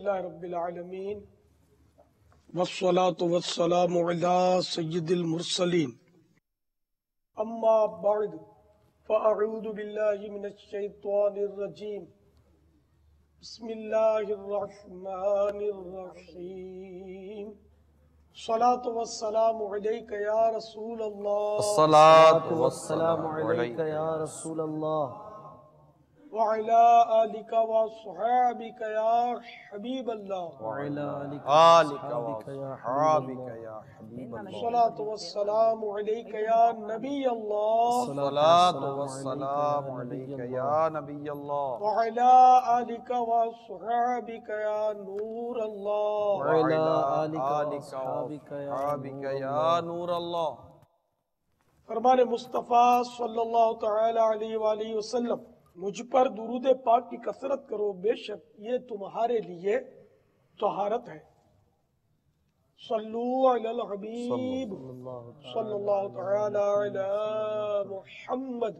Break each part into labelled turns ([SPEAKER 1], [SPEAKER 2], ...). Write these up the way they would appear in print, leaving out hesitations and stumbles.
[SPEAKER 1] للہ رب العالمین والصلاة والسلام علی سید المرسلین اما بعد فاعوذ باللہ من الشیطان الرجیم بسم اللہ الرحمن الرحیم الصلاة والسلام علیک یا رسول اللہ
[SPEAKER 2] الصلاة والسلام علیک یا رسول اللہ
[SPEAKER 1] وعلى آلك وصحابك يا حبيب الله
[SPEAKER 2] وعلى آلك وصحابك يا حبیب اللہ
[SPEAKER 1] الصلاة والسلام عليك يا نبي الله
[SPEAKER 2] الصلاة والسلام علیک یا نبی اللہ
[SPEAKER 1] وعلى آلك وصحابك يا نور الله
[SPEAKER 2] وعلى آلك وصحابك یا نور اللہ
[SPEAKER 1] فرمان مصطفیٰ صلی اللہ تعالی علیہ وآلہ وسلم مجھ پر درود پاک کی کثرت کرو، بے شک یہ تمہارے لیے طہارت ہے۔ صلو علی الحبیب صلی اللہ تعالی علی محمد۔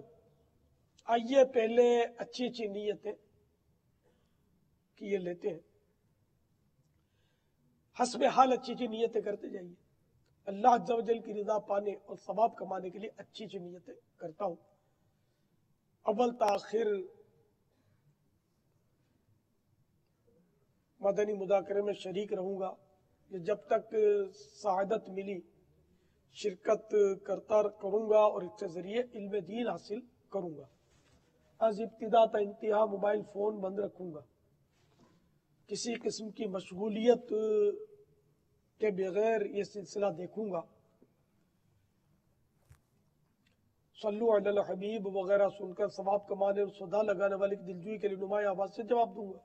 [SPEAKER 1] آئیے پہلے اچھی اچھی نیتیں کیے لیتے ہیں، حسب حال اچھی اچھی نیتیں کرتے جائیے۔ اللہ عز و جل کی رضا پانے اور ثواب کمانے کے لیے اچھی اچھی نیتیں کرتا ہوں۔ اول تاخیر مدنی مذاکرے میں شریک رہوں گا، جب تک سعادت ملی شرکت کرتا کروں گا اور اس کے ذریعے علم دین حاصل کروں گا۔ از ابتدا تا انتہا موبائل فون بند رکھوں گا، کسی قسم کی مشغولیت کے بغیر یہ سلسلہ دیکھوں گا۔ صلو علی الحبیب وغیرہ سن کر ثواب کمانے اور صدا لگانے والے کی دلجوئی کے لیے نمایاں آواز سے جواب دوں گا۔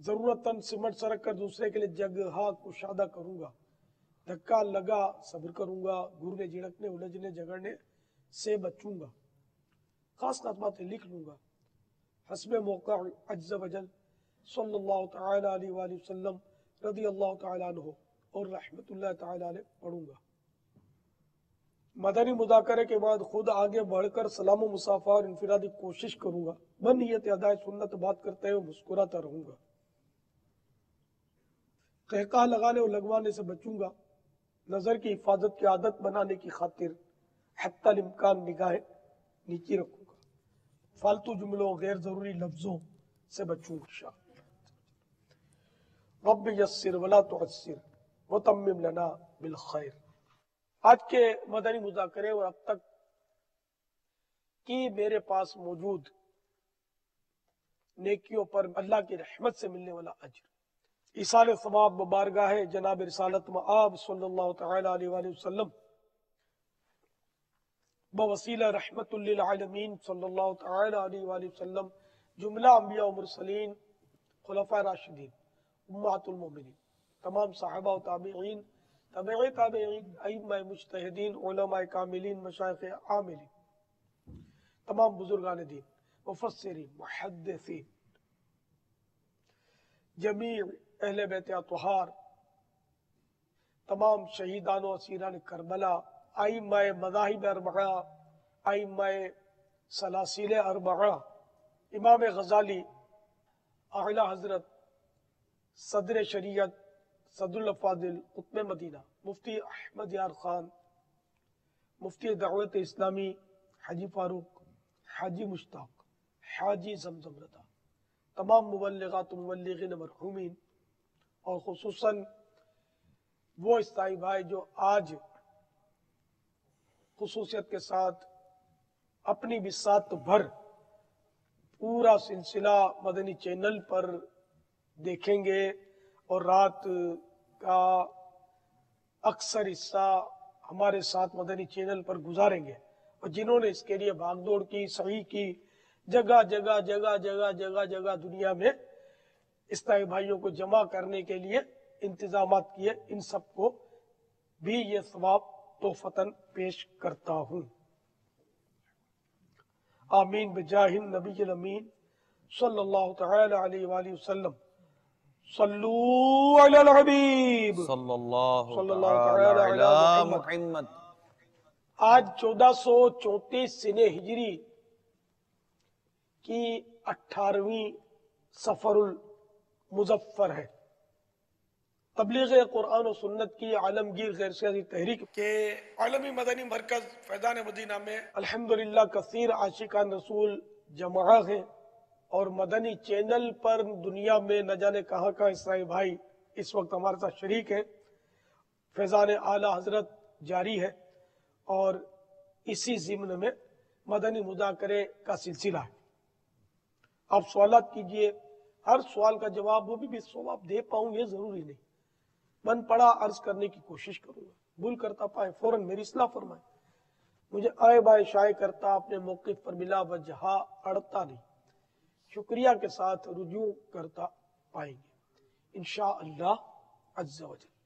[SPEAKER 1] ضرورتاً سمٹ سرک کر دوسرے کے لیے جگہ کشادہ کروں گا، دھکا لگا صبر کروں گا، گھرنے جھڑکنے الجھنے جھگڑنے سے بچوں گا، خاص خاص باتیں لکھ لوں گا، حسب موقع عز و جل صلی اللہ تعالی علیہ وآلہ وسلم رضی اللہ تعالی عنہ اور رحمت اللہ تعالی علیہ پڑھوں گا۔ مدنی مذاکرے کے بعد خود آگے بڑھ کر سلام و مصافحہ اور انفرادی کوشش کروں گا، بنیت ادائے سنت بات کرتے ہوئے مسکراتا رہوں گا، قہقہ لگانے اور لگوانے سے بچوں گا، نظر کی حفاظت کی عادت بنانے کی خاطر حتی الامکان نگاہیں نیچی رکھوں گا، فالتو جملوں غیر ضروری لفظوں سے بچوں گا۔ رب یسر ولا تعسر وتمم لنا بالخیر۔ آج کے مدنی مذاکرے اور اب تک کی میرے پاس موجود نیکیوں پر اللہ کی رحمت سے ملنے والا اجر، ایصال ثواب بارگاہ جناب رسالت مآب صلی اللہ تعالی علیہ وآلہ وسلم بوسیلہ رحمت للعالمین صلی اللہ تعالی علیہ وآلہ وسلم، جملہ انبیاء و مرسلین، خلفاء راشدین، امہات المومنین، تمام صحابہ و تابعین، تابعی تابعین، ائمہ مجتہدین، علماء کاملین، مشایخ عاملین، تمام بزرگان دین، مفسرین، محدثین، جمیع اہل بیت اطہار، تمام شہیدان و اسیران کربلا، ائمہ مذاہب اربعہ، ائمہ سلاسل اربعہ، امام غزالی، اعلی حضرت صدر شریعت صدر الافاضل قطب مدینہ مفتی احمد یار خان، مفتی دعوت اسلامی حاجی فاروق، حاجی مشتاق، حاجی زمزم رضا، تمام مبلغات و مبلغین مرحومین، اور خصوصاً وہ اسلامی بھائی جو آج خصوصیت کے ساتھ اپنی بساط بھر پورا سلسلہ مدنی چینل پر دیکھیں گے اور رات کا اکثر حصہ ہمارے ساتھ مدنی چینل پر گزاریں گے، اور جنہوں نے اس کے لیے بھاگ دوڑ کی، سعی کی، جگہ جگہ جگہ جگہ جگہ جگہ دنیا میں اسلامی بھائیوں کو جمع کرنے کے لیے انتظامات کیے، ان سب کو بھی یہ ثواب تحفتاً پیش کرتا ہوں۔ آمین بجاہ النبی الامین صلی اللہ تعالی علیہ وآلہ وسلم۔ صلو علی الحبیب
[SPEAKER 2] صلی اللہ
[SPEAKER 1] تعالی علی محمد۔ آج 1434 سنہ ہجری کی 18ویں سفر المظفر ہے، تبلیغ قرآن و سنت کی عالمگیر غیر سیاسی تحریک کے عالمی مدنی مرکز فیضان مدینہ میں الحمدللہ کثیر عاشقان رسول جمع ہیں، اور مدنی چینل پر دنیا میں نہ جانے کہاں کہاں اسرائیل بھائی اس وقت ہمارے ساتھ شریک ہیں۔ فیضان اعلیٰ حضرت جاری ہے اور اسی ضمن میں مدنی مذاکرے کا سلسلہ ہے۔ آپ سوالات کیجئے، ہر سوال کا جواب وہ بھی ثواب دے پاؤں یہ ضروری نہیں، من پڑا عرض کرنے کی کوشش کروں گا، بھول کرتا پائے فوراً میری اصلاح فرمائے، مجھے آئے بائے شائع کرتا اپنے موقف پر بلا وجہ اڑتا نہیں، شکریہ کے ساتھ رجوع کرتا پائیں گے انشاءاللہ عز و جل۔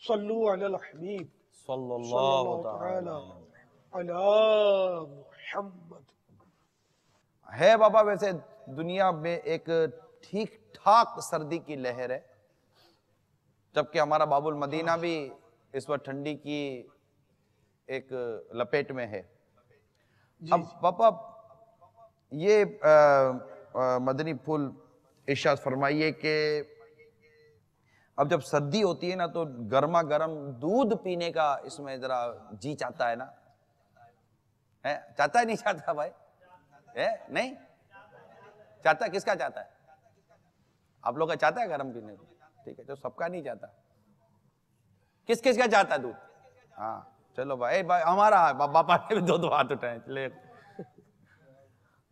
[SPEAKER 1] صلو علی الحبیب
[SPEAKER 2] صلی
[SPEAKER 1] صلی
[SPEAKER 2] اللہ
[SPEAKER 1] اللہ
[SPEAKER 2] تعالی
[SPEAKER 1] تعالی علی محمد۔
[SPEAKER 3] ہے بابا ویسے دنیا میں ایک ٹھیک ٹھاک سردی کی لہر ہے، جبکہ ہمارا باب المدینہ بھی اس وقت ٹھنڈی کی ایک لپیٹ میں ہے۔ اب پاپا یہ مدنی پھول ارشاد فرمائیے کہ اب جب سردی ہوتی ہے نا تو گرما گرم دودھ پینے کا اس میں ذرا جی چاہتا ہے نا، چاہتا ہے نہیں چاہتا بھائی؟ نہیں چاہتا ہے؟ کس کا چاہتا ہے؟ آپ لوگ کا چاہتا ہے گرم پینے کو؟ ٹھیک ہے، تو سب کا نہیں چاہتا، کس کس کا چاہتا ہے دودھ؟ ہاں چلو بھائی ہمارا باپا نے بھی دو ہاتھ اٹھائے، چلے۔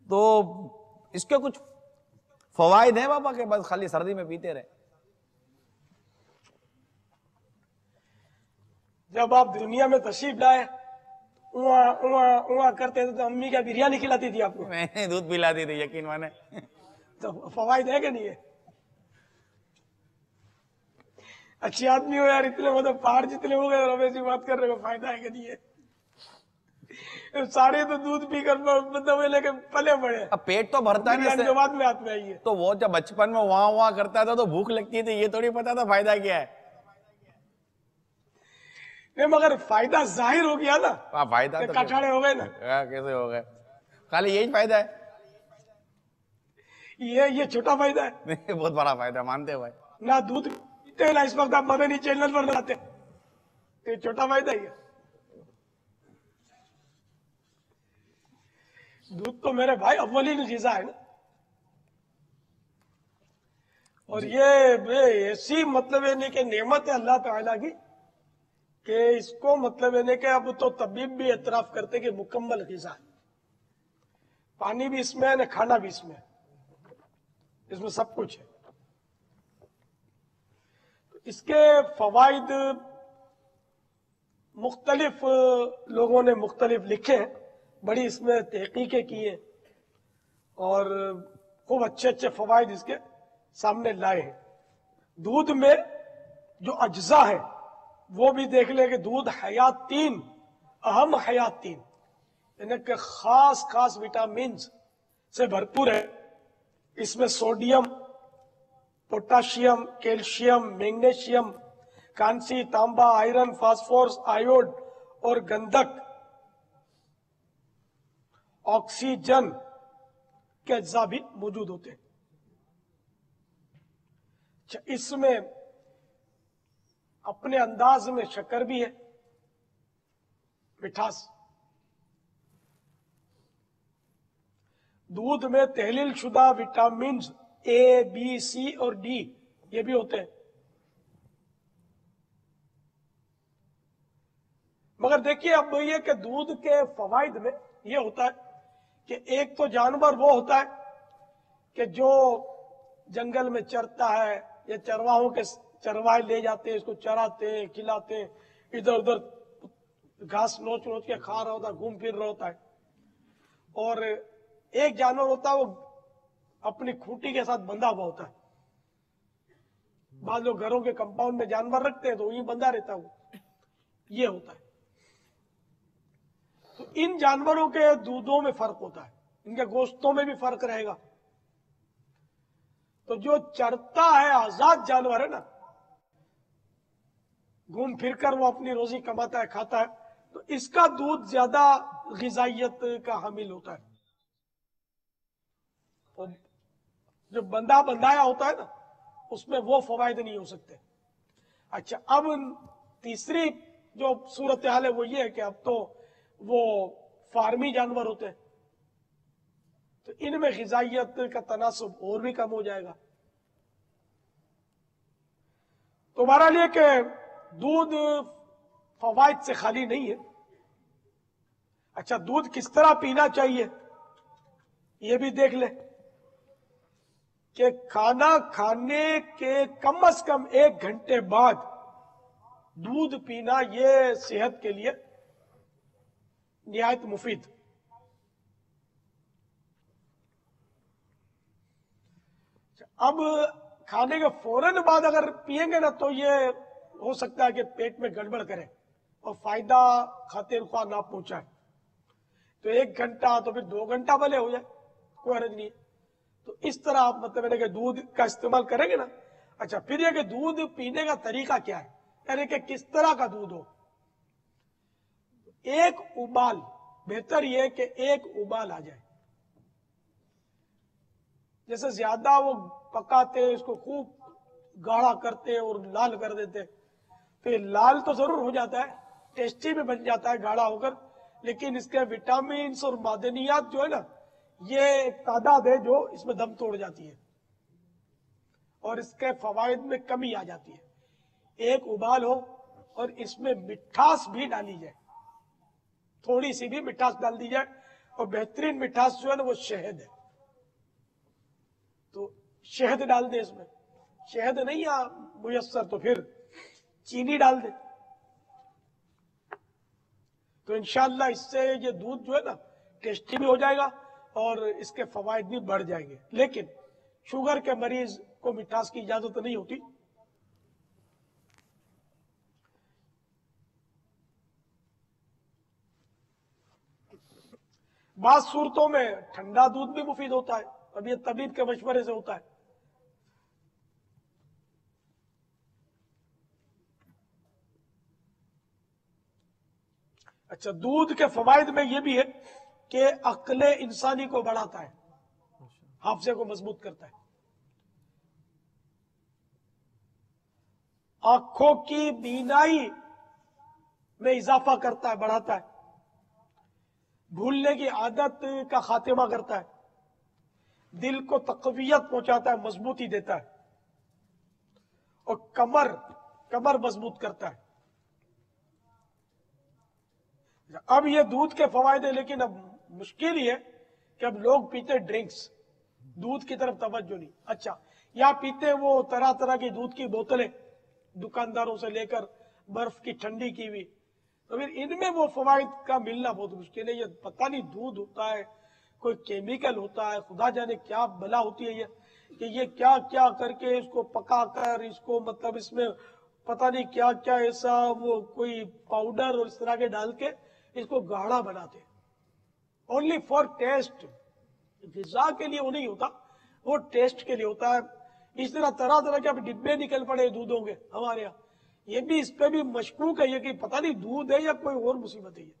[SPEAKER 3] تو اس کے کچھ فوائد ہیں بابا کہ بس خالی سردی میں پیتے رہے؟
[SPEAKER 1] جب آپ دنیا میں تشریف لائے اواں کرتے تھے تو امی کیا بریانی کھلاتی تھی آپ کو؟
[SPEAKER 3] میں نے دودھ پلاتی تھی، یقین مانے۔
[SPEAKER 1] تو فوائد ہے کہ نہیں ہے؟ اچھی آدمی ہو یار، اتنے مطلب پہاڑ جتنے ہو گئے اور اب ایسی بات کر رہے ہو، فائدہ ہے کہ نہیں ہے؟ سارے تو دودھ پی کر مطلب لے کے پلے پڑے،
[SPEAKER 3] اب پیٹ تو بھرتا ہے نا اس
[SPEAKER 1] بریانی
[SPEAKER 3] سے،
[SPEAKER 1] تو بعد میں ہاتھ میں آئی ہے۔
[SPEAKER 3] تو وہ جب بچپن میں وہاں کرتا تھا تو بھوک لگتی تھی، یہ تھوڑی پتا تھا فائدہ کیا ہے۔
[SPEAKER 1] نہیں مگر فائدہ ظاہر ہو گیا نا،
[SPEAKER 3] فائدہ تو
[SPEAKER 1] کٹاڑے ہو گئے نا،
[SPEAKER 3] کیسے ہو گئے؟ خالی یہی فائدہ ہے؟
[SPEAKER 1] یہ چھوٹا فائدہ ہے،
[SPEAKER 3] نہیں بہت بڑا فائدہ مانتے ہیں بھائی۔
[SPEAKER 1] نہ دودھ پیتے نا اس وقت آپ مدنی چینل پر لاتے، تو یہ چھوٹا فائدہ ہی ہے۔ دودھ تو میرے بھائی اولین غذا ہے نا، اور یہ ایسی مطلب ہے کہ نعمت ہے اللہ تعالیٰ کی کہ اس کو مطلب ہے کہ اب تو طبیب بھی اعتراف کرتے کہ مکمل غذا ہے، پانی بھی اس میں ہے، کھانا بھی اس میں ہے، اس میں سب کچھ ہے۔ اس کے فوائد مختلف لوگوں نے مختلف لکھے ہیں، بڑی اس میں تحقیقیں کی ہیں اور خوب اچھے اچھے فوائد اس کے سامنے لائے ہیں۔ دودھ میں جو اجزاء ہیں وہ بھی دیکھ لیں کہ دودھ حیاتین، اہم حیاتین، یعنی کہ خاص خاص وٹامنز سے بھرپور ہے۔ اس میں سوڈیم، پوٹاشیم، کیلشیم، میگنیشیم، کانسی، تانبا، آئرن، فاسفورس، آیوڈ اور گندھک، آکسیجن کے اجزاء بھی موجود ہوتے ہیں۔ اس میں اپنے انداز میں شکر بھی ہے، مٹھاس۔ دودھ میں تحلیل شدہ وٹامنز اے، بی، سی اور ڈی یہ بھی ہوتے ہیں۔ مگر دیکھیے اب یہ کہ دودھ کے فوائد میں یہ ہوتا ہے کہ ایک تو جانور وہ ہوتا ہے کہ جو جنگل میں چرتا ہے یا چرواہوں کے چرواہے لے جاتے ہیں، اس کو چراتے ہیں، کھلاتے ہیں، ادھر ادھر گھاس نوچ نوچ کے کھا رہا ہوتا ہے، گھوم پھر رہا ہوتا ہے۔ اور ایک جانور ہوتا ہے وہ اپنی کھوٹی کے ساتھ بندھا ہوا ہوتا ہے۔ بعض لوگ گھروں کے کمپاؤنڈ میں جانور رکھتے ہیں تو وہیں بندھا رہتا ہے، وہ یہ ہوتا ہے۔ تو ان جانوروں کے دودھوں میں فرق ہوتا ہے، ان کے گوشتوں میں بھی فرق رہے گا۔ تو جو چرتا ہے، آزاد جانور ہے نا، گھوم پھر کر وہ اپنی روزی کماتا ہے، کھاتا ہے، تو اس کا دودھ زیادہ غذائیت کا حامل ہوتا ہے۔ جو بندہ بندایا ہوتا ہے نا اس میں وہ فوائد نہیں ہو سکتے. اچھا اب تیسری جو صورتحال ہے وہ یہ ہے کہ اب تو وہ فارمی جانور ہوتے ہیں تو ان میں غذائیت کا تناسب اور بھی کم ہو جائے گا. تو ہمارا لیے کہ دودھ فوائد سے خالی نہیں ہے. اچھا دودھ کس طرح پینا چاہیے یہ بھی دیکھ لیں کہ کھانا کھانے کے کم از کم 1 گھنٹے بعد دودھ پینا یہ صحت کے لیے نہایت مفید. اب کھانے کے فوراً بعد اگر پیئیں گے نا تو یہ ہو سکتا ہے کہ پیٹ میں گڑبڑ کرے اور فائدہ خاطر خواہ نہ پہنچائے. تو 1 گھنٹہ تو پھر 2 گھنٹہ بھلے ہو جائے کوئی حرج نہیں. تو اس طرح آپ مطلب کہ دودھ کا استعمال کریں گے نا. اچھا پھر یہ کہ دودھ پینے کا طریقہ کیا ہے یعنی کہ کس طرح کا دودھ ہو. 1 ابال بہتر یہ کہ 1 ابال آ جائے. جیسے زیادہ وہ پکاتے اس کو خوب گاڑھا کرتے اور لال کر دیتے تو یہ لال تو ضرور ہو جاتا ہے ٹیسٹی بھی بن جاتا ہے گاڑھا ہو کر لیکن اس کے وٹامنز اور معدنیات جو ہے نا یہ ایک تعداد ہے جو اس میں دم توڑ جاتی ہے اور اس کے فوائد میں کمی آ جاتی ہے. 1 ابال ہو اور اس میں مٹھاس بھی ڈالی جائے تھوڑی سی بھی مٹھاس ڈال دی جائے اور بہترین مٹھاس جو ہے نا وہ شہد ہے. تو شہد ڈال دے اس میں. شہد نہیں میسر تو پھر چینی ڈال دے. تو انشاءاللہ اس سے یہ دودھ جو ہے نا ٹیسٹی بھی ہو جائے گا اور اس کے فوائد بھی بڑھ جائیں گے. لیکن شوگر کے مریض کو مٹھاس کی اجازت نہیں ہوتی. بعض صورتوں میں ٹھنڈا دودھ بھی مفید ہوتا ہے. اب یہ طبیب کے مشورے سے ہوتا ہے. اچھا دودھ کے فوائد میں یہ بھی ہے کہ عقل انسانی کو بڑھاتا ہے حافظے کو مضبوط کرتا ہے. آنکھوں کی بینائی میں اضافہ کرتا ہے بڑھاتا ہے. بھولنے کی عادت کا خاتمہ کرتا ہے. دل کو تقویت پہنچاتا ہے مضبوطی دیتا ہے اور کمر مضبوط کرتا ہے. اب یہ دودھ کے فوائد ہیں لیکن اب مشکل یہ ہے کہ اب لوگ پیتے ڈرنکس دودھ کی طرف توجہ نہیں. اچھا یا پیتے وہ طرح طرح کی دودھ کی بوتلیں دکانداروں سے لے کر برف کی ٹھنڈی کی ہوئی. تو پھر ان میں وہ فوائد کا ملنا بہت مشکل ہے. یہ پتہ نہیں دودھ ہوتا ہے کوئی کیمیکل ہوتا ہے خدا جانے کیا بلا ہوتی ہے یہ کہ یہ کیا کیا کر کے اس کو پکا کر اس کو مطلب اس میں پتہ نہیں کیا کیا ایسا وہ کوئی پاؤڈر اور اس طرح کے ڈال کے اس کو گاڑھا بناتے اونلی فار ٹیسٹ. غذا کے لیے وہ نہیں ہوتا وہ ٹیسٹ کے لیے ہوتا ہے. اس طرح طرح طرح کے اب ڈبے نکل پڑے دودھوں کے ہمارے یہاں. یہ بھی اس پہ بھی مشکوک ہے یہ کہ پتہ نہیں دودھ ہے یا کوئی اور مصیبت ہے یہ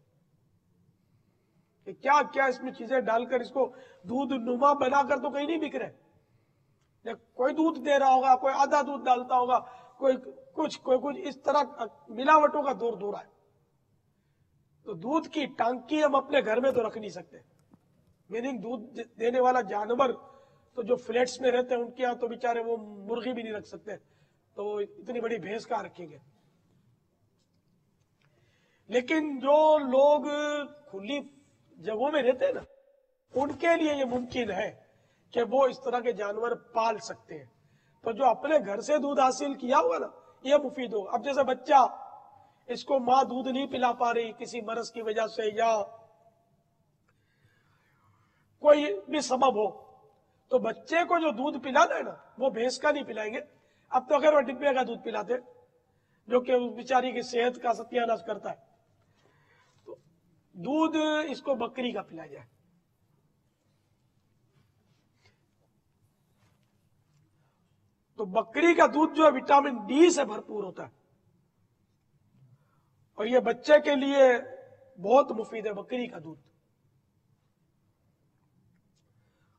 [SPEAKER 1] کہ کیا کیا اس میں چیزیں ڈال کر اس کو دودھ نما بنا کر تو کہیں نہیں بک رہے. کوئی دودھ دے رہا ہوگا کوئی آدھا دودھ ڈالتا ہوگا کوئی کچھ اس طرح ملاوٹوں کا دور دورہ ہے. تو دودھ کی ٹانکی ہم اپنے گھر میں تو رکھ نہیں سکتے. میننگ دودھ دینے والا جانور تو جو فلیٹس میں رہتے ہیں ان کے یہاں تو بیچارے وہ مرغی بھی نہیں رکھ سکتے تو وہ اتنی بڑی بھینس کہاں رکھیں گے. لیکن جو لوگ کھلی جگہوں میں رہتے ہیں نا ان کے لیے یہ ممکن ہے کہ وہ اس طرح کے جانور پال سکتے ہیں. تو جو اپنے گھر سے دودھ حاصل کیا ہوا نا یہ مفید ہوگا. اب جیسے بچہ اس کو ماں دودھ نہیں پلا پا رہی کسی مرض کی وجہ سے یا کوئی بھی سبب ہو تو بچے کو جو دودھ پلانا ہے نا وہ بھینس کا نہیں پلائیں گے. اب تو اگر وہ ڈبے کا دودھ پلاتے جو کہ اس بیچاری کی صحت کا ستیہ ناش کرتا ہے. تو دودھ اس کو بکری کا پلایا جائے. تو بکری کا دودھ جو ہے وٹامن ڈی سے بھرپور ہوتا ہے اور یہ بچے کے لیے بہت مفید ہے بکری کا دودھ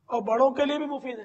[SPEAKER 1] اور بڑوں کے لیے بھی مفید ہے.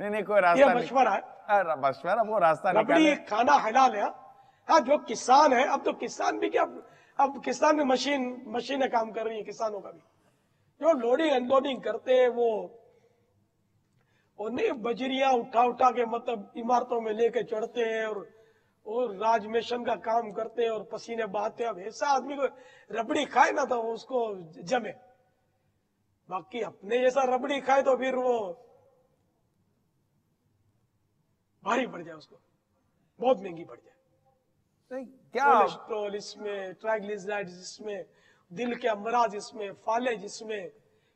[SPEAKER 3] نہیں کوئی
[SPEAKER 1] یہ
[SPEAKER 3] راستہ
[SPEAKER 1] مشورہ ہے.
[SPEAKER 3] مشورہ وہ راستہ
[SPEAKER 1] ربڑی
[SPEAKER 3] نکالے.
[SPEAKER 1] کھانا حلال ہے. ہاں جو کسان ہے، اب تو کسان بھی کیا، اب کسان میں مشینیں کام کر رہی ہیں کسانوں کا بھی. جو لوڈنگ انلوڈنگ کرتے ہیں وہ نہیں بجریاں اٹھا کے مطلب عمارتوں میں لے کے چڑھتے ہیں اور راج میشن کا کام کرتے ہیں اور پسینے بہاتے ہیں. اب ایسا آدمی کو ربڑی کھائے نا تو اس کو جمے. باقی اپنے جیسا ربڑی کھائے تو پھر وہ بھاری پڑ جائے، اس کو بہت مہنگی پڑ جائے.
[SPEAKER 3] نہیں، کیا
[SPEAKER 1] کولیسٹرول اس میں، ٹرائیگلیسرائڈز اس میں، دل کے امراض اس میں، فالج اس میں،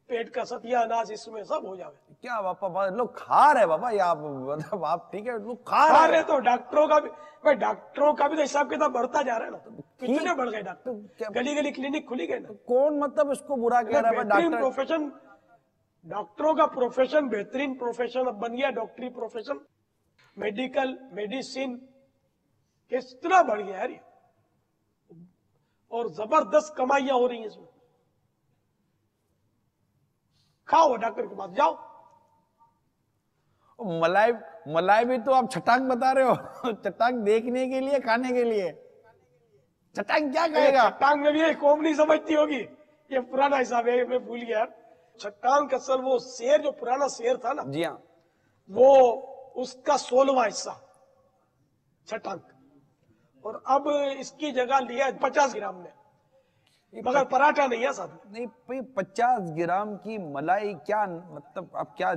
[SPEAKER 1] پیٹ کا ستیا ناز اس میں، سب ہو جاوے.
[SPEAKER 3] کیا بابا لوگ کھا رہے بابا، یہ آپ مطلب آپ ٹھیک ہے لوگ کھا
[SPEAKER 1] کھا
[SPEAKER 3] رہے
[SPEAKER 1] رہے تو ڈاکٹروں کا بھی بھائی، ڈاکٹروں کا بھی تو حساب کتاب بڑھتا جا رہا ہے نا. کتنے بڑھ گئے ڈاکٹر، گلی گلی کلینک کھلی گئے نا.
[SPEAKER 3] کون مطلب اس کو برا کہہ رہا ہے
[SPEAKER 1] بہترین
[SPEAKER 3] ڈاکٹر.
[SPEAKER 1] پروفیشن، ڈاکٹروں کا پروفیشن بہترین پروفیشن اب بن گیا. ڈاکٹری پروفیشن، میڈیکل، میڈیسن کس طرح بڑھ گیا یار یہ. اور زبردست کمائیاں ہو رہی ہیں اس میں. کھاؤ ڈاکٹر کے پاس جاؤ.
[SPEAKER 3] ملائی بھی تو آپ چھٹانگ بتا رہے ہو. چھٹانگ دیکھنے کے لیے، کھانے کے لیے. چھٹانگ کیا کہے گا؟
[SPEAKER 1] چھٹانگ میں بھی یہ قوم نہیں سمجھتی ہوگی، یہ پرانا حساب ہے، میں بھول گیا. چھٹانگ کا اصل وہ شیر جو پرانا شیر تھا نا،
[SPEAKER 3] جی ہاں.
[SPEAKER 1] وہ اس کا 16واں حصہ چھٹانگ. اور اب اس کی جگہ لیا 50 گرام میں، مگر پراٹھا نہیں ہے ساتھ میں.
[SPEAKER 3] نہیں 50 گرام کی ملائی، کیا مطلب آپ کیا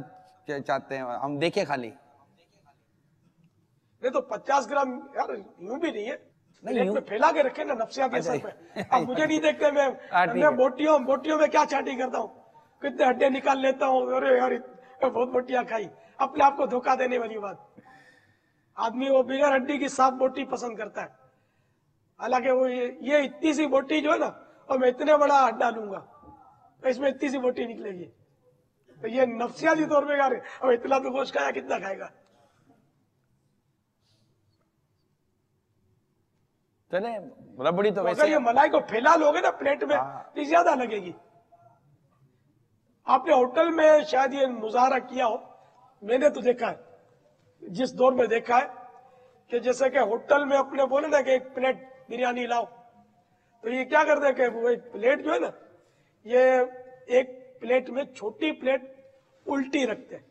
[SPEAKER 3] چاہتے ہیں ہم دیکھیں خالی؟
[SPEAKER 1] نہیں تو 50 گرام یار یوں بھی نہیں ہے،
[SPEAKER 3] نہیں،
[SPEAKER 1] پلیٹ
[SPEAKER 3] یوں
[SPEAKER 1] میں پھیلا کے رکھے نا نفسیاتی اثر پہ. اب مجھے نہیں دیکھتے،
[SPEAKER 3] ٹھیک
[SPEAKER 1] میں
[SPEAKER 3] ہے.
[SPEAKER 1] بوٹیوں میں کیا چاٹی کرتا ہوں، کتنے ہڈے نکال لیتا ہوں. ارے یار بہت بوٹیاں کھائی. اپنے آپ کو دھوکہ دینے والی بات. آدمی وہ بغیر ہڈی کی صاف بوٹی پسند کرتا ہے، حالانکہ وہ یہ اتنی سی بوٹی جو ہے نا، اور میں اتنے بڑا ہڈا لوں گا تو اس میں اتنی سی بوٹی نکلے گی. تو یہ نفسیاتی طور پہ اب اتنا تو گوشت کھایا کتنا کھائے گا.
[SPEAKER 3] چلیں ربڑی تو
[SPEAKER 1] اگر
[SPEAKER 3] ویسے
[SPEAKER 1] یہ ملائی کو پھیلا لوگے نا پلیٹ میں تو زیادہ لگے گی. آپ نے ہوٹل میں شاید یہ مظاہرہ کیا ہو، میں نے تو دیکھا ہے، جس دور میں دیکھا ہے کہ جیسے کہ ہوٹل میں اپنے بولے نا کہ ایک پلیٹ بریانی لاؤ، تو یہ کیا کرتے کہ وہ ایک پلیٹ جو ہے نا، یہ ایک پلیٹ میں چھوٹی پلیٹ الٹی رکھتے ہیں،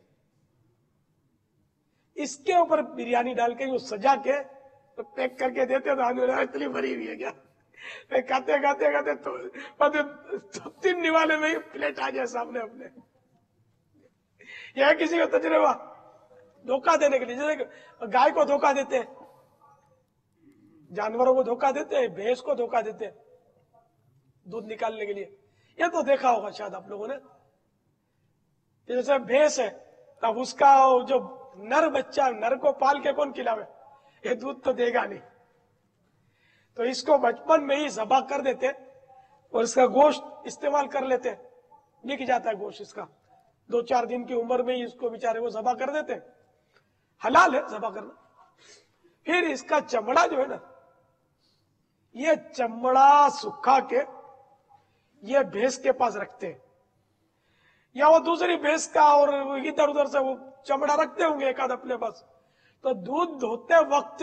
[SPEAKER 1] اس کے اوپر بریانی ڈال کے وہ سجا کے تو پیک کر کے دیتے. تو آدمی اتنی بھری ہوئی ہے کیا، کھاتے کھاتے کھاتے تو 3 نوالے میں پلیٹ آ جائے سامنے اپنے. یہ ہے کسی کو تجربہ دھوکہ دینے کے لیے، جیسے کہ گائے کو دھوکہ دیتے ہیں، جانوروں کو دھوکہ دیتے ہیں، بھینس کو دھوکہ دیتے ہیں دودھ نکالنے کے لیے. یہ تو دیکھا ہوگا شاید آپ لوگوں نے، جیسے بھینس ہے اب اس کا جو نر بچہ، نر کو پال کے کون کھلاوے، یہ دودھ تو دے گا نہیں. تو اس کو بچپن میں ہی ذبح کر دیتے اور اس کا گوشت استعمال کر لیتے. بک جاتا ہے گوشت اس کا، 2-4 دن کی عمر میں ہی اس کو بیچارے وہ ذبح کر دیتے. حلال ہے ذبح کرنا. پھر اس کا چمڑا جو ہے نا، یہ چمڑا سکھا کے یہ بھینس کے پاس رکھتے ہیں، یا وہ دوسری بھینس کا اور ادھر ادھر سے وہ چمڑا رکھتے ہوں گے ایک آدھ اپنے پاس. تو دودھ دھوتے وقت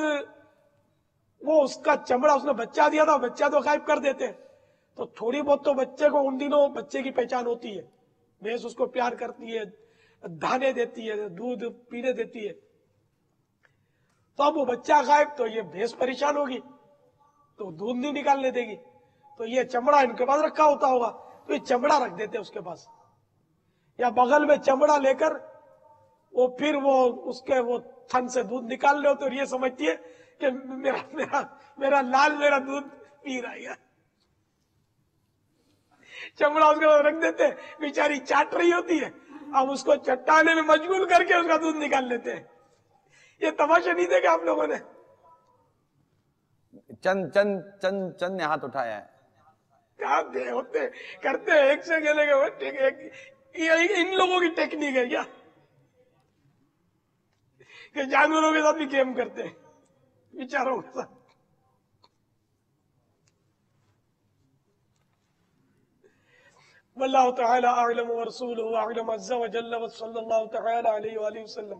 [SPEAKER 1] وہ اس کا چمڑا، اس نے بچہ دیا تھا، بچہ تو غائب کر دیتے ہیں. تو تھوڑی بہت تو بچے کو ان دنوں بچے کی پہچان ہوتی ہے، بھینس اس کو پیار کرتی ہے، دانے دیتی ہے، دودھ پینے دیتی ہے. تو اب وہ بچہ غائب تو یہ بھینس پریشان ہوگی تو دودھ نہیں نکالنے دے گی. تو یہ چمڑا ان کے پاس رکھا ہوتا ہوگا، تو یہ چمڑا رکھ دیتے اس کے پاس، یا بغل میں چمڑا لے کر وہ پھر وہ اس کے وہ تھن سے دودھ نکال لے ہوتے اور یہ سمجھتی ہے کہ میرا لال میرا دودھ پی رہا ہے. چمڑا اس کے پاس رکھ دیتے، بیچاری چاٹ رہی ہوتی ہے، اب اس کو چٹانے میں مجبور کر کے اس کا دودھ نکال لیتے ہیں. یہ تماشا نہیں دیکھا آپ لوگوں نے؟
[SPEAKER 3] چند نے ہاتھ اٹھایا ہے.
[SPEAKER 1] کہاں دے ہوتے کرتے ایک سے گلے گئے. ان لوگوں کی ٹیکنیک ہے کیا کہ جانوروں کے ساتھ بھی گیم کرتے ہیں، بیچاروں کے ساتھ. واللہ تعالی اعلم ورسولہ اعلم عز وجل، وصلی اللہ تعالی علیہ وآلہ وسلم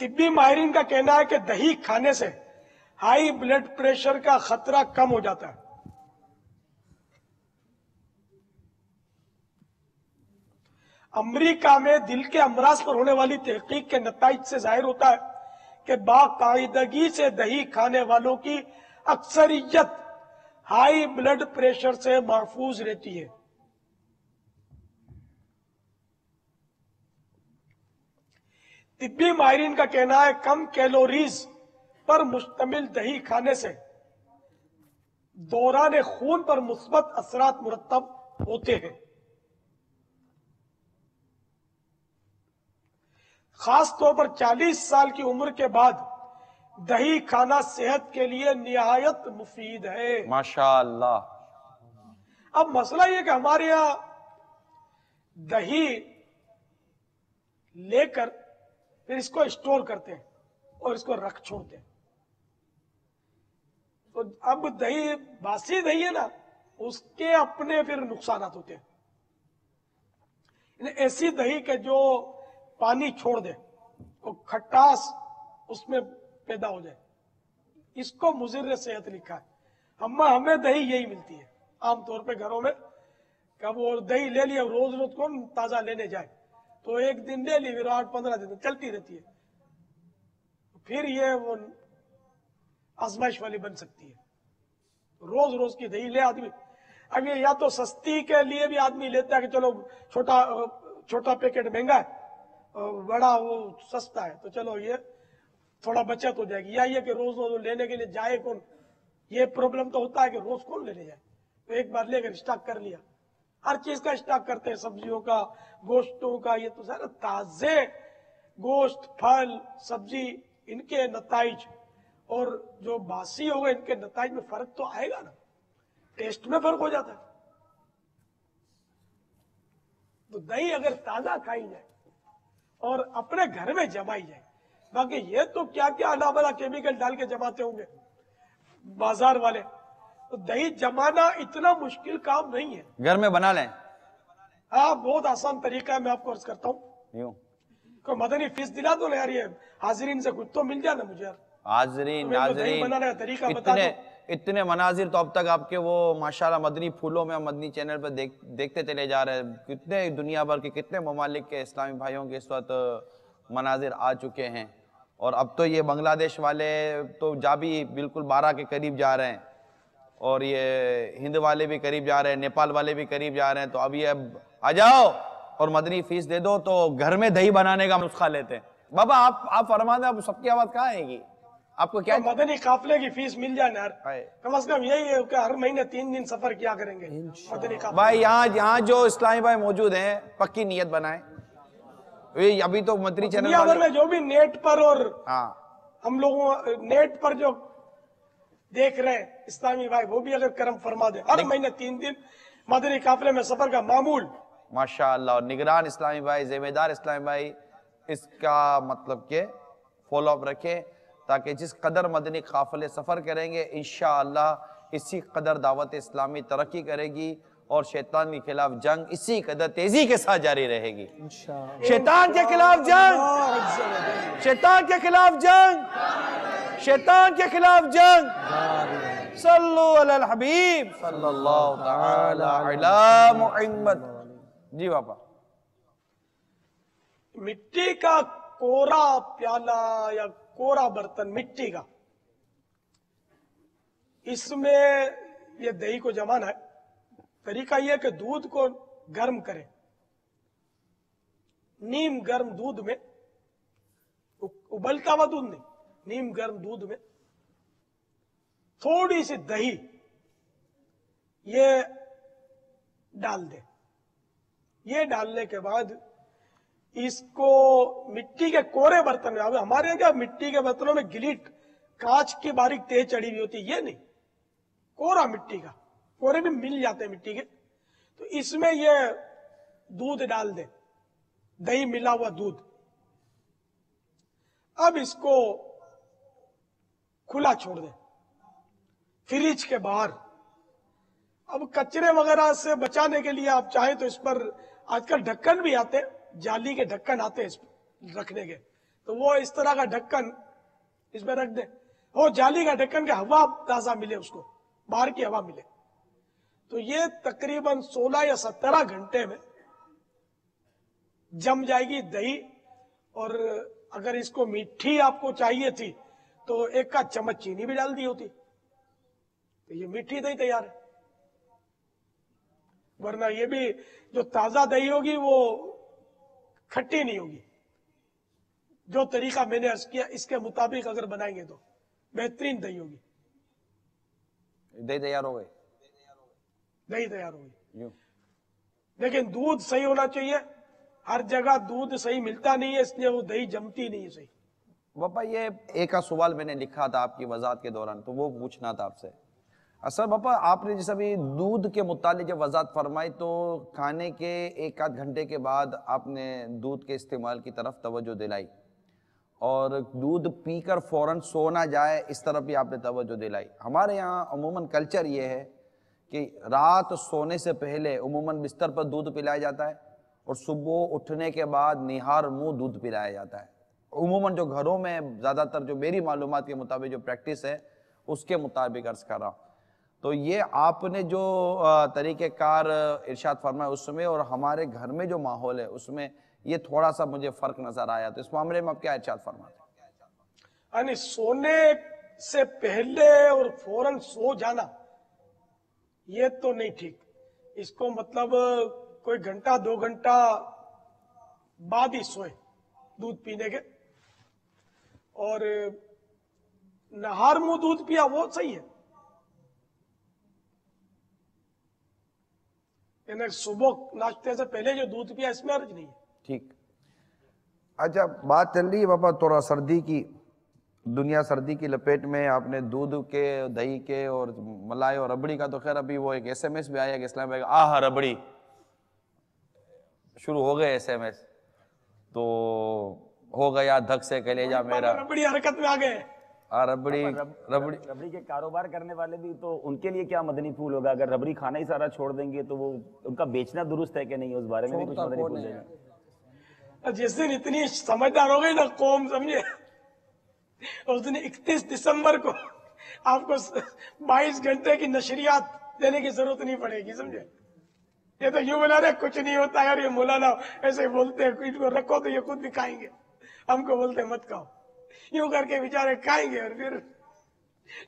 [SPEAKER 1] طبی ماہرین کا کہنا ہے کہ دہی کھانے سے ہائی بلڈ پریشر کا خطرہ کم ہو جاتا ہے. امریکہ میں دل کے امراض پر ہونے والی تحقیق کے نتائج سے ظاہر ہوتا ہے کہ باقاعدگی سے دہی کھانے والوں کی اکثریت ہائی بلڈ پریشر سے محفوظ رہتی ہے. طبی ماہرین کا کہنا ہے کم کیلوریز پر مشتمل دہی کھانے سے دوران خون پر مثبت اثرات مرتب ہوتے ہیں. خاص طور پر 40 سال کی عمر کے بعد دہی کھانا صحت کے لیے نہایت مفید ہے.
[SPEAKER 3] ماشاءاللہ.
[SPEAKER 1] اب مسئلہ یہ کہ ہمارے یہاں دہی لے کر پھر اس کو اسٹور کرتے ہیں اور اس کو رکھ چھوڑتے ہیں. تو اب دہی باسی دہی ہے نا، اس کے اپنے پھر نقصانات ہوتے ہیں. ایسی دہی کے جو پانی چھوڑ دے اور کھٹاس اس میں پیدا ہو جائے، اس کو مضر صحت لکھا ہے. ہمیں دہی یہی ملتی ہے عام طور پہ گھروں میں. کب وہ دہی لے لیا، روز روز کون تازہ لینے جائے، تو ایک دن لے لی، پھر 8-15 دن چلتی رہتی ہے. پھر یہ وہ آزمائش والی بن سکتی ہے. روز روز کی دہی لے آدمی. اب یہ یا تو سستی کے لیے بھی آدمی لیتا ہے کہ چلو چھوٹا پیکٹ مہنگا ہے، بڑا وہ سستا ہے، تو چلو یہ تھوڑا بچت ہو جائے گی. یا یہ کہ روز روز لینے کے لیے جائے کون، یہ پرابلم تو ہوتا ہے کہ روز کون لینے جائے. تو ایک بار لے کر اسٹاک کر لیا. ہر چیز کا اسٹاک کرتے ہیں، سبزیوں کا، گوشتوں کا. یہ تو سارا تازے گوشت، پھل، سبزی، ان کے نتائج اور جو باسی ہوگا ان کے نتائج میں فرق تو آئے گا نا، ٹیسٹ میں فرق ہو جاتا ہے. تو دہی اگر تازہ کھائی جائے اور اپنے گھر میں جمائی جائے، باقی یہ تو کیا کیا اللہ بلا کیمیکل ڈال کے جماتے ہوں گے بازار والے. تو دہی جمانا اتنا مشکل کام نہیں ہے،
[SPEAKER 3] گھر میں بنا لیں.
[SPEAKER 1] ہاں بہت آسان طریقہ ہے. میں آپ کو عرض کرتا ہوں،
[SPEAKER 3] یوں
[SPEAKER 1] کوئی مدنی فیس دلا دو نا یار، یہ حاضرین سے کچھ تو مل جائے نا مجھے یار.
[SPEAKER 3] حاضرین
[SPEAKER 1] تمہیں تو دہی
[SPEAKER 3] ناظرین،
[SPEAKER 1] بنانے کا طریقہ بتا دو.
[SPEAKER 3] اتنے مناظر تو اب تک آپ کے وہ ماشاءاللہ مدنی پھولوں میں مدنی چینل پہ دیکھتے چلے جا رہے ہیں. کتنے دنیا بھر کے کتنے ممالک کے اسلامی بھائیوں کے اس وقت مناظر آ چکے ہیں. اور اب تو یہ بنگلہ دیش والے تو جا بھی بالکل 12 کے قریب جا رہے ہیں، اور یہ ہند والے بھی قریب جا رہے ہیں، نیپال والے بھی قریب جا رہے ہیں. تو اب یہ آ جاؤ اور مدنی فیس دے دو تو گھر میں دہی بنانے کا نسخہ لیتے ہیں. بابا آپ فرما دیں، اب سب کی آواز کہاں آئے گی؟ آپ کو کیا
[SPEAKER 1] مدنی قافلے کی فیس مل جائے نا یار. کم از کم یہی ہے کہ ہر مہینے 3 دن سفر کیا کریں گے مدنی قافلے.
[SPEAKER 3] بھائی یہاں جو اسلامی بھائی موجود ہیں پکی نیت بنائیں. ابھی تو مدنی چینل
[SPEAKER 1] دنیا بھر میں جو بھی نیٹ پر اور
[SPEAKER 3] ہاں
[SPEAKER 1] ہم لوگوں نیٹ پر جو دیکھ رہے ہیں اسلامی بھائی، وہ بھی اگر کرم فرما دے، ہر مہینے 3 دن مدنی قافلے میں سفر کا معمول.
[SPEAKER 3] ماشاءاللہ. اور نگران اسلامی بھائی، ذمہ دار اسلامی بھائی اس کا مطلب کہ فالو اپ رکھیں، تاکہ جس قدر مدنی قافلے سفر کریں گے انشاءاللہ اسی قدر دعوت اسلامی ترقی کرے گی، اور شیطان کے خلاف جنگ اسی قدر تیزی کے ساتھ جاری رہے گی. شیطان کے خلاف جنگ، شیطان کے خلاف جنگ، شیطان کے خلاف جنگ. صلو علی الحبیب صلی اللہ تعالی علی محمد. جی باپا.
[SPEAKER 1] مٹی کا کورا پیالہ یا کورا برتن مٹی کا، اس میں یہ دہی کو جمانا ہے. طریقہ یہ کہ دودھ کو گرم کریں، نیم گرم دودھ میں، ابلتا ہوا دودھ نہیں، نیم گرم دودھ میں تھوڑی سی دہی یہ ڈال دیں. یہ ڈالنے کے بعد اس کو مٹی کے کورے برتن میں، ہمارے یہاں کیا مٹی کے برتنوں میں گلیٹ کانچ کی باریک تیز چڑی ہوئی ہوتی ہے، یہ نہیں، کورا مٹی کا، کورے بھی مل جاتے ہیں مٹی کے. تو اس میں یہ دودھ ڈال دیں، دہی ملا ہوا دودھ. اب اس کو کھلا چھوڑ دیں فریج کے باہر. اب کچرے وغیرہ سے بچانے کے لیے آپ چاہیں تو اس پر آج کل ڈھکن بھی آتے ہیں، جالی کے ڈھکن آتے ہیں اس پر رکھنے کے، تو وہ اس طرح کا ڈھکن اس میں رکھ دیں، وہ جالی کا ڈھکن کہ ہوا تازہ ملے، اس کو باہر کی ہوا ملے. تو یہ تقریباً 16 یا 17 گھنٹے میں جم جائے گی دہی. اور اگر اس کو میٹھی آپ کو چاہیے تھی تو 1 کا چمچ چینی بھی ڈال دی ہوتی، تو یہ میٹھی دہی تیار ہے. ورنہ یہ بھی جو تازہ دہی ہوگی وہ کھٹی نہیں ہوگی. جو طریقہ میں نے عرض کیا اس کے مطابق اگر بنائیں گے تو بہترین دہی ہوگی.
[SPEAKER 3] دہی تیار ہو گئی.
[SPEAKER 1] دہی تیار ہوگی.
[SPEAKER 3] یوں
[SPEAKER 1] لیکن دودھ صحیح ہونا چاہیے. ہر جگہ دودھ صحیح ملتا نہیں ہے، اس لیے وہ دہی جمتی نہیں ہے صحیح.
[SPEAKER 3] باپا یہ ایک کا سوال میں نے لکھا تھا آپ کی وضاحت کے دوران، تو وہ پوچھنا تھا آپ سے. اصل باپا آپ نے جیسا بھی دودھ کے متعلق جب وضاحت فرمائی تو کھانے کے 1 آدھ گھنٹے کے بعد آپ نے دودھ کے استعمال کی طرف توجہ دلائی، اور دودھ پی کر فوراً سو نہ جائے اس طرف بھی آپ نے توجہ دلائی. ہمارے یہاں عموماً کلچر یہ ہے کہ رات سونے سے پہلے عموماً بستر پر دودھ پلایا جاتا ہے، اور صبح اٹھنے کے بعد نہار منہ دودھ پلایا جاتا ہے. عموماً جو گھروں میں زیادہ تر جو میری معلومات کے مطابق جو پریکٹس ہے اس کے مطابق عرض کر رہا ہوں. تو یہ آپ نے جو طریقہ کار ارشاد فرمایا اس میں اور ہمارے گھر میں جو ماحول ہے اس میں یہ تھوڑا سا مجھے فرق نظر آیا. تو اس معاملے میں آپ کیا ارشاد فرماتے ہیں؟
[SPEAKER 1] یعنی سونے سے پہلے اور فوراً سو جانا یہ تو نہیں ٹھیک. اس کو مطلب کوئی 1-2 گھنٹہ بعد ہی سوئے دودھ پینے کے. اور نہار منہ دودھ پیا وہ صحیح ہے، یعنی صبح ناشتے سے پہلے جو دودھ پیا اس میں حرج نہیں ہے.
[SPEAKER 3] ٹھیک. اچھا بات چل رہی ہے بابا تھوڑا سردی کی، دنیا سردی کی لپیٹ میں. آپ نے دودھ کے، دہی کے اور ملائی اور ربڑی کا تو خیر ابھی وہ ایک SMS بھی آیا کہ اسلام بھائی آہ ربڑی شروع ہو گئے SMS، تو ہو گیا دھک سے کلیجہ میرا.
[SPEAKER 1] بڑی حرکت میں آ گئے.
[SPEAKER 3] ربڑی
[SPEAKER 4] ربڑی کے کاروبار کرنے والے بھی تو ان کے لیے کیا مدنی پھول ہوگا؟ اگر ربڑی کھانا ہی سارا چھوڑ دیں گے تو وہ ان کا بیچنا درست ہے کہ نہیں، اس بارے میں بھی کچھ مدنی پھول دیں گے.
[SPEAKER 1] جس دن اتنی سمجھدار ہو گئی نا قوم، سمجھے، اس دن 31 دسمبر کو آپ کو 22 گھنٹے کی نشریات دینے کی ضرورت نہیں پڑے گی. سمجھے، یہ تو یوں بنا رہے کچھ نہیں ہوتا یار، یہ مولانا ایسے بولتے ہیں، ان کو رکھو تو یہ خود بھی کھائیں گے، ہم کو بولتے مت کھاؤ. یوں کر کے بیچارے کھائیں گے اور پھر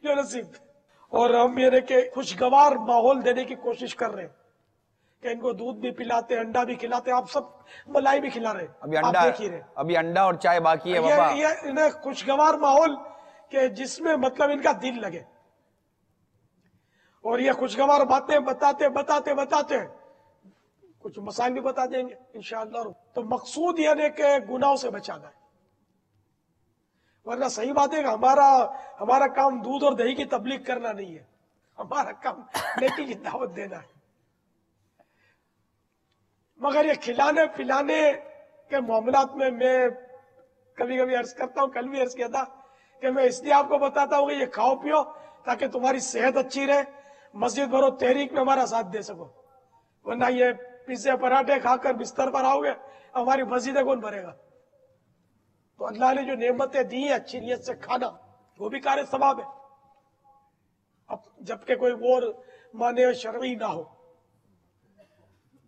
[SPEAKER 1] جو نصیب. اور ہم یہ کہ خوشگوار ماحول دینے کی کوشش کر رہے ہیں کہ ان کو دودھ بھی پلاتے، انڈا بھی کھلاتے. آپ سب ملائی بھی کھلا رہے،
[SPEAKER 3] ابھی انڈا اور چائے باقی ہے بابا.
[SPEAKER 1] یہ انہیں خوشگوار ماحول کہ جس میں مطلب ان کا دل لگے، اور یہ خوشگوار باتیں بتاتے بتاتے بتاتے کچھ مسائل بھی بتا دیں گے انشاءاللہ. تو مقصود یہ ہے کہ گناہوں سے بچانا ہے. ورنہ صحیح بات ہے کہ ہمارا کام دودھ اور دہی کی تبلیغ کرنا نہیں ہے، ہمارا کام نیکی کی دعوت دینا ہے. مگر یہ کھلانے پلانے کے معاملات میں کبھی کبھی عرض کرتا ہوں، کل بھی عرض کیا تھا کہ میں اس لیے آپ کو بتاتا ہوں کہ یہ کھاؤ پیو تاکہ تمہاری صحت اچھی رہے، مسجد بھرو تحریک میں ہمارا ساتھ دے سکو. ورنہ یہ پیزے پراٹھے کھا کر بستر پر آؤ گے، ہماری مسجدیں کون بھرے گا؟ تو اللہ نے جو نعمتیں دی ہیں اچھی نیت سے کھانا، وہ بھی کار ثواب ہے. اب جبکہ کوئی اور معنی شرعی نہ ہو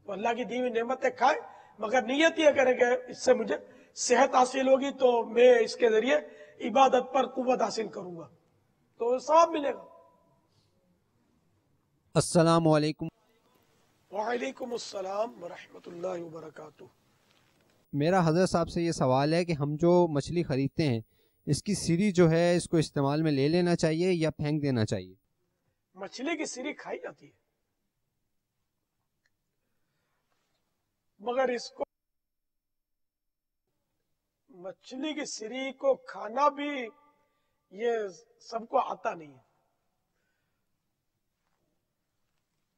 [SPEAKER 1] تو اللہ کی دی ہوئی نعمتیں کھائیں، مگر نیت یہ کرے کہ اس سے مجھے صحت حاصل ہوگی تو میں اس کے ذریعے عبادت پر قوت حاصل کروں گا، تو ثواب ملے گا.
[SPEAKER 5] السلام علیکم.
[SPEAKER 1] وعلیکم السلام ورحمۃ اللہ وبرکاتہ.
[SPEAKER 5] میرا حضرت صاحب سے یہ سوال ہے کہ ہم جو مچھلی خریدتے ہیں اس کی سری جو ہے اس کو استعمال میں لے لینا چاہیے یا پھینک دینا چاہیے؟
[SPEAKER 1] مچھلی کی سری کھائی جاتی ہے، مگر اس کو مچھلی کی سری کو کھانا بھی یہ سب کو آتا نہیں ہے.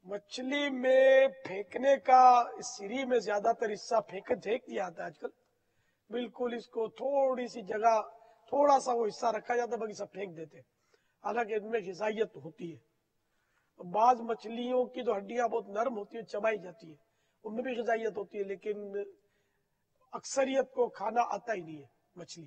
[SPEAKER 1] مچھلی میں پھینکنے کا سری میں زیادہ تر حصہ پھینک دیا جاتا ہے آج کل. بالکل اس کو تھوڑی سی جگہ تھوڑا سا وہ حصہ رکھا جاتا ہے، باقی سب پھینک دیتے. حالانکہ ان میں غذائیت ہوتی ہے. بعض مچھلیوں کی تو ہڈیاں بہت نرم ہوتی ہیں، چبائی جاتی ہے، ان میں بھی غذائیت ہوتی ہے، لیکن اکثریت کو کھانا آتا ہی نہیں ہے مچھلی.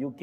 [SPEAKER 4] UK,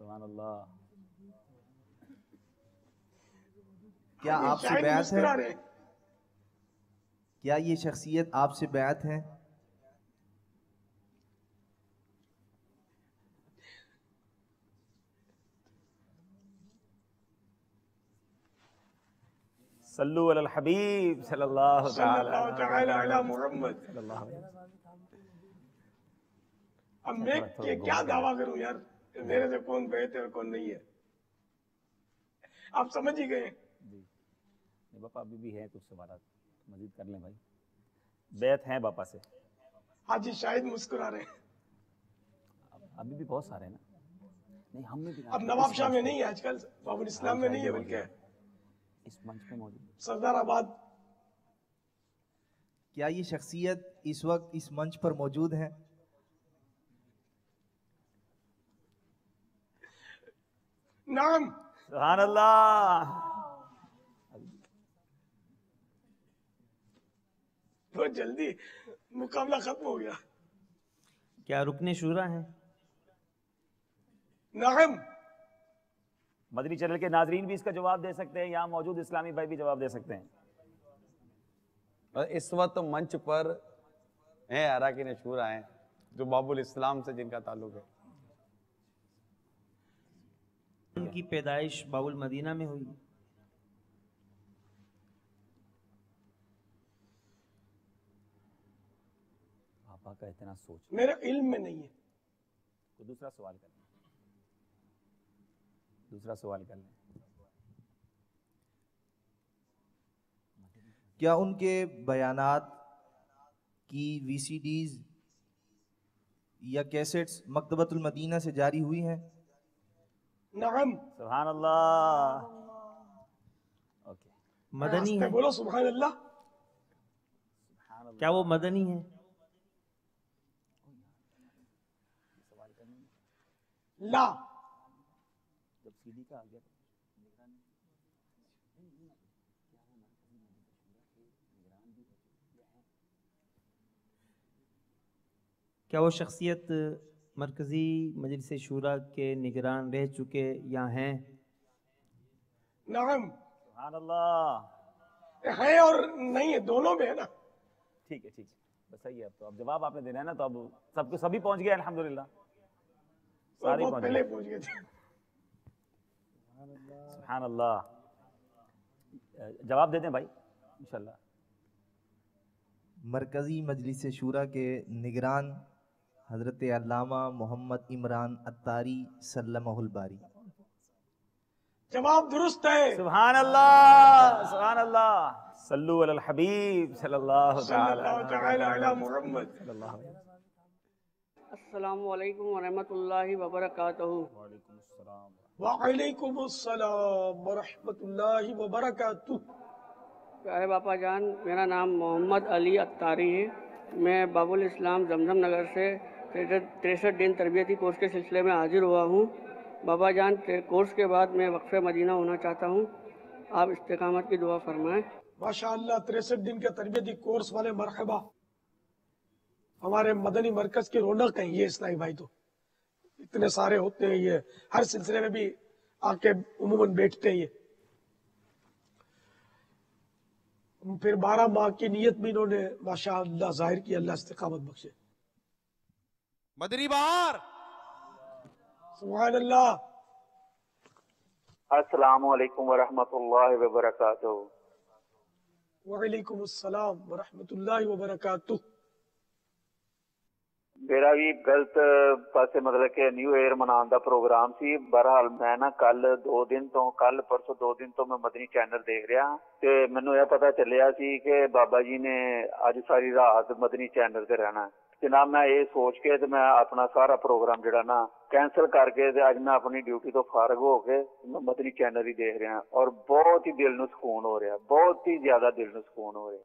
[SPEAKER 4] سبحان اللہ.
[SPEAKER 6] کیا آپ سے
[SPEAKER 1] شاید
[SPEAKER 6] بیعت ہے؟
[SPEAKER 1] مسکرا رہے.
[SPEAKER 6] کیا یہ شخصیت آپ سے بیعت ہے؟
[SPEAKER 4] صلو علی الحبیب صلی اللہ
[SPEAKER 1] صلی اللہ تعالی علی محمد.
[SPEAKER 4] صلی اللہ علیہ وسلم.
[SPEAKER 1] اب میں کیا دعویٰ کروں یار کہ میرے سے کون بیعت ہے اور کون نہیں ہے. آپ سمجھ ہی گئے.
[SPEAKER 4] جی باپا ابھی بھی ہیں کچھ سوالات مزید کر لیں بھائی. بیعت ہیں باپا سے
[SPEAKER 1] حاجی شاہد مسکرا رہے ہیں.
[SPEAKER 4] ابھی بھی بہت سارے ہیں نا. نہیں ہم نے بھی
[SPEAKER 1] اب نواب شاہ میں نہیں ہے آج کل, باب الاسلام میں نہیں ہے, بلکہ
[SPEAKER 4] اس منچ پہ موجود.
[SPEAKER 1] سردار آباد.
[SPEAKER 6] کیا یہ شخصیت اس وقت اس منچ پر موجود ہے؟
[SPEAKER 1] نعم.
[SPEAKER 4] سبحان اللہ.
[SPEAKER 1] بہت جلدی مقابلہ ختم ہو گیا.
[SPEAKER 6] کیا رکن شورا ہیں؟
[SPEAKER 1] نعم.
[SPEAKER 4] مدنی چینل کے ناظرین بھی اس کا جواب دے سکتے ہیں, یہاں موجود اسلامی بھائی بھی جواب دے سکتے ہیں.
[SPEAKER 3] اور اس وقت منچ پر ہیں اراکین شورا ہیں جو باب الاسلام سے جن کا تعلق ہے.
[SPEAKER 7] ان کی پیدائش باب المدینہ میں ہوئی.
[SPEAKER 4] پاپا کا اتنا سوچ.
[SPEAKER 1] میرے علم میں نہیں ہے.
[SPEAKER 4] کوئی دوسرا سوال کر لیں. دوسرا سوال کر لیں.
[SPEAKER 6] کیا ان کے بیانات کی وی سی ڈیز یا کیسٹس مکتبۃ المدینہ سے جاری ہوئی ہیں؟
[SPEAKER 1] نعم.
[SPEAKER 4] سبحان اللہ. اوکے.
[SPEAKER 7] مدنی
[SPEAKER 1] ہنستے
[SPEAKER 7] ہے؟
[SPEAKER 1] بولو سبحان اللہ.
[SPEAKER 7] کیا وہ مدنی ہے؟
[SPEAKER 1] لا.
[SPEAKER 4] جب سی ڈی کا آ گیا
[SPEAKER 7] کیا وہ شخصیت مرکزی مجلس شورا کے نگران رہ چکے یا ہیں؟
[SPEAKER 1] نعم.
[SPEAKER 4] سبحان اللہ.
[SPEAKER 1] ہے اور نہیں ہے, دونوں میں ہے نا.
[SPEAKER 4] ٹھیک ہے ٹھیک ہے بس صحیح ہے. اب تو اب جواب آپ نے دینا ہے نا, تو اب سب کو سبھی پہنچ گئے الحمداللہ. سارے
[SPEAKER 1] بہت
[SPEAKER 4] پہنچ
[SPEAKER 1] پہلے
[SPEAKER 4] گئے.
[SPEAKER 1] پہنچ گئے تھے.
[SPEAKER 4] سبحان اللہ. جواب دے دیں بھائی انشاءاللہ.
[SPEAKER 6] مرکزی مجلس شورا کے نگران حضرت علامہ محمد عمران عطاری سلمہ الباری.
[SPEAKER 1] جواب درست ہے.
[SPEAKER 4] سبحان اللہ. سبحان اللہ. صلو علی الحبیب صلی اللہ
[SPEAKER 1] صلی اللہ تعالی علی محمد.
[SPEAKER 4] صلی اللہ علیہ وسلم.
[SPEAKER 8] السلام علیکم ورحمۃ اللہ وبرکاتہ.
[SPEAKER 4] وعلیکم السلام.
[SPEAKER 1] وعلیکم السلام ورحمۃ اللہ وبرکاتہ.
[SPEAKER 8] پیارے باپا جان, میرا نام محمد علی عطاری ہے. میں باب الاسلام زمزم نگر سے 63 دن تربیتی کورس کے سلسلے میں حاضر ہوا ہوں. بابا جان, کورس کے بعد میں وقف مدینہ ہونا چاہتا ہوں. آپ استقامت کی دعا فرمائیں.
[SPEAKER 1] ماشاءاللہ 63 دن کے تربیتی کورس والے مرحبا. ہمارے مدنی مرکز کی رونق ہے یہ اسلامی بھائی. تو اتنے سارے ہوتے ہیں, یہ ہر سلسلے میں بھی آ کے عموماً بیٹھتے ہیں. یہ پھر 12 ماہ کی نیت بھی انہوں نے ماشاءاللہ ظاہر کی. اللہ استقامت بخشے.
[SPEAKER 2] مدری بہار.
[SPEAKER 1] سبحان اللہ.
[SPEAKER 9] السلام علیکم ورحمۃ اللہ وبرکاتہ.
[SPEAKER 1] وعلیکم السلام ورحمۃ اللہ وبرکاتہ.
[SPEAKER 9] میرا بھی غلط پاسے مطلب کہ نیو ایئر مناਉਣ ਦਾ ਪ੍ਰੋਗਰਾਮ ਸੀ. ਬਹਰਹਾਲ ਮੈਂ ਨਾ ਕੱਲ ਪਰਸੋਂ 2 ਦਿਨ ਤੋਂ ਮੈਂ ਮਦਨੀ ਚੈਨਲ ਦੇਖ ਰਿਹਾ ਤੇ ਮੈਨੂੰ ਇਹ ਪਤਾ ਚੱਲਿਆ ਸੀ ਕਿ ਬਾਬਾ ਜੀ ਨੇ ਅੱਜ ਸਾਰੀ ਰਾਤ ਮਦਨੀ ਚੈਨਲ ਤੇ ਰਹਿਣਾ. ਜਨਾਬ ਮੈਂ ਇਹ ਸੋਚ ਕੇ ਤੇ ਮੈਂ ਆਪਣਾ ਸਾਰਾ ਪ੍ਰੋਗਰਾਮ ਜਿਹੜਾ ਨਾ ਕੈਂਸਲ ਕਰਕੇ ਤੇ ਅੱਜ ਮੈਂ ਆਪਣੀ ਡਿਊਟੀ ਤੋਂ ਫਾਰਗ ਹੋ ਕੇ ਮੈਂ ਮਦਨੀ ਚੈਨਲ ਹੀ ਦੇਖ ਰਿਹਾ ਔਰ ਬਹੁਤ ਹੀ ਦਿਲ ਨੂੰ ਸਕੂਨ ਹੋ ਰਿਹਾ, ਬਹੁਤ ਹੀ ਜ਼ਿਆਦਾ ਦਿਲ ਨੂੰ ਸਕੂਨ ਹੋ ਰਿਹਾ.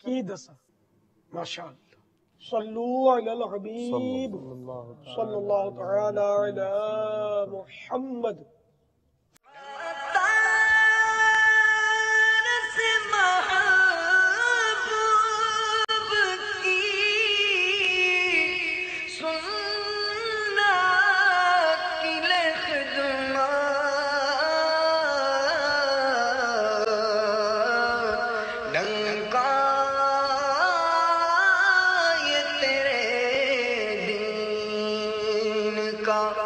[SPEAKER 1] کی دسا. ماشاءاللہ. صلو علی الحبیب صلی اللہ تعالی علی محمد.
[SPEAKER 10] محبوب کی کا